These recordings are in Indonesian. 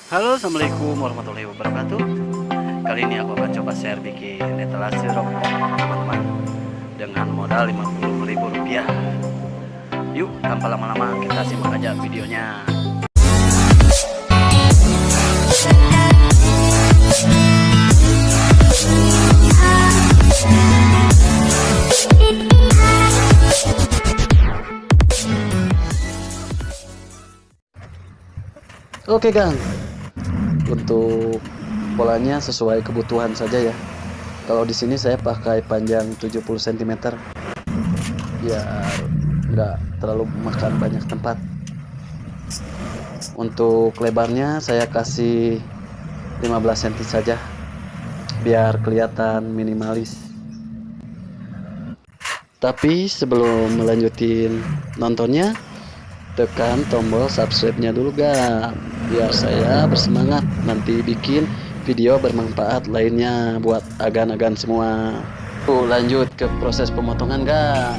Halo, assalamualaikum warahmatullahi wabarakatuh. Kali ini aku akan coba share bikin etalase rokok, teman-teman, dengan modal Rp50.000. Yuk, tanpa lama-lama kita simak aja videonya. Oke, Kang. Untuk polanya sesuai kebutuhan saja ya. Kalau di sini saya pakai panjang 70 cm biar nggak terlalu makan banyak tempat. Untuk lebarnya saya kasih 15 cm saja biar kelihatan minimalis. Tapi sebelum melanjutin nontonnya, tekan tombol subscribe-nya dulu, Gang, biar saya bersemangat nanti bikin video bermanfaat lainnya buat agan-agan semua. Lanjut ke proses pemotongan, Gang.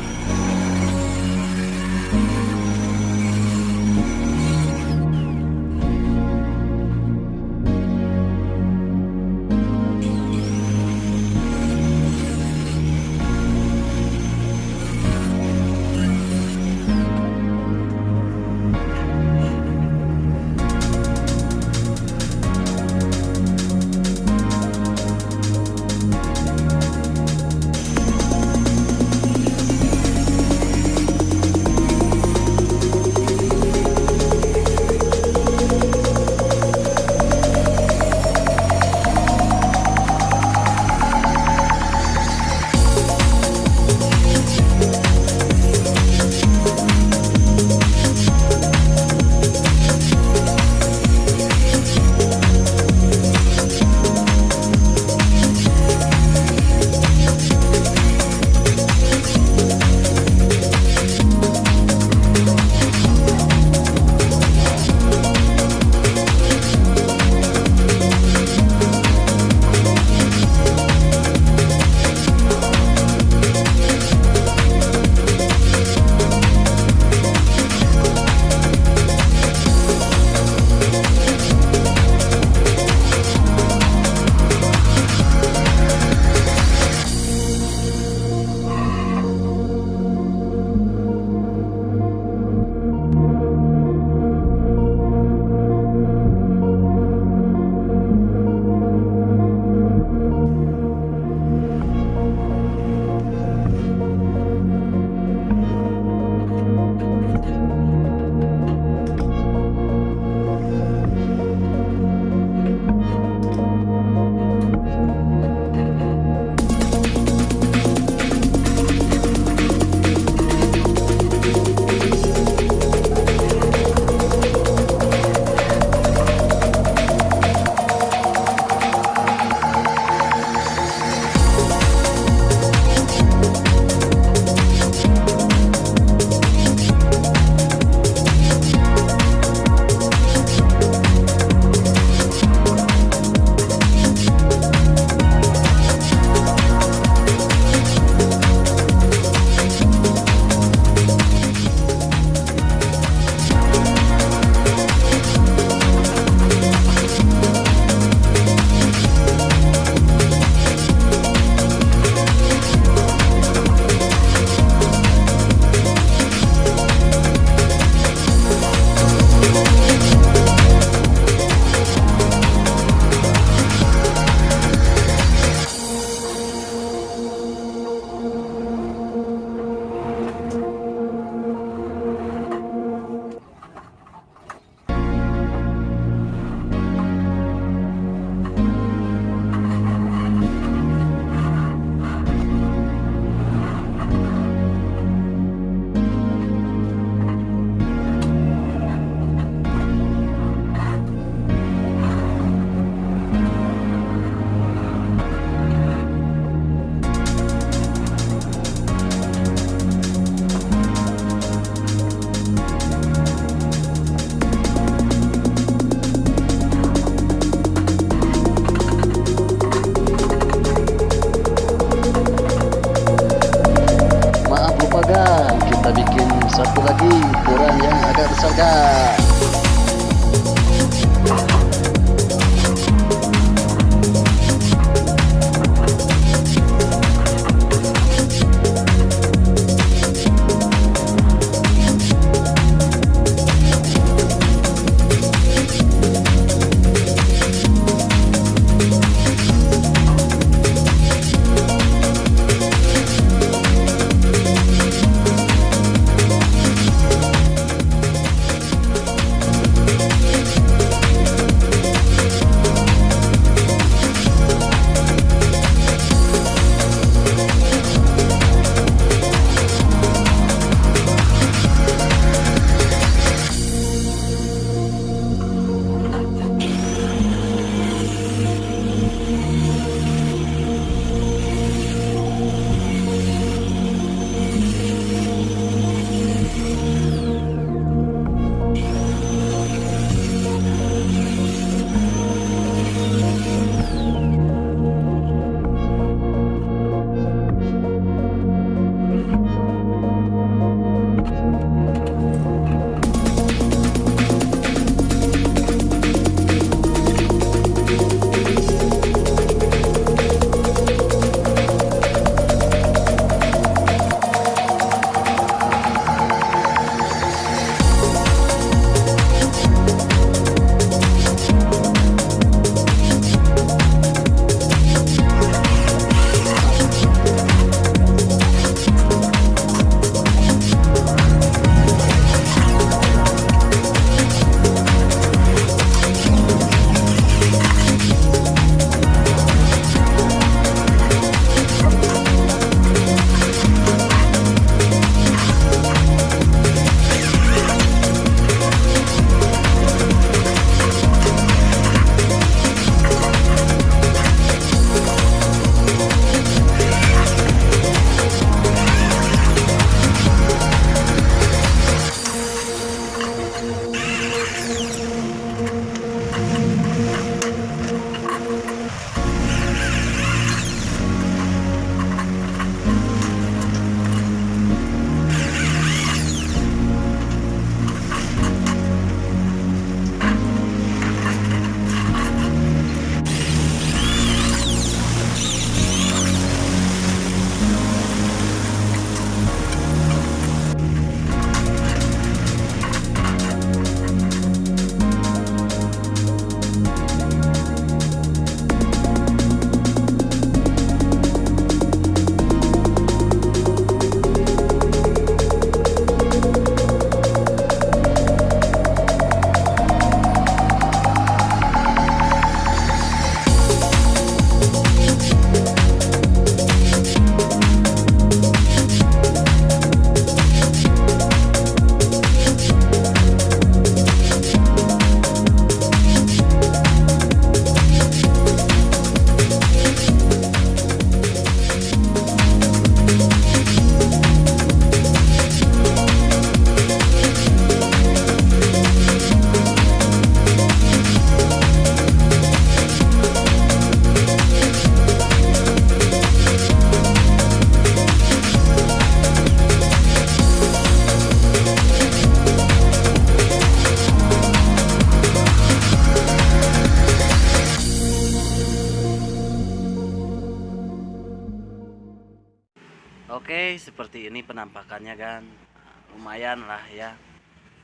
Oke, seperti ini penampakannya kan. Nah, lumayan lah ya.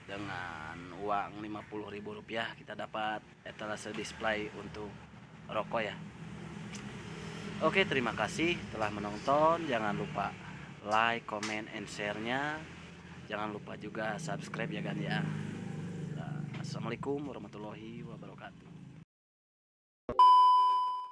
Dengan uang Rp50.000 kita dapat etalase display untuk rokok ya. Oke, terima kasih telah menonton. Jangan lupa like, comment, and share-nya. Jangan lupa juga subscribe ya kan ya. Assalamualaikum warahmatullahi wabarakatuh.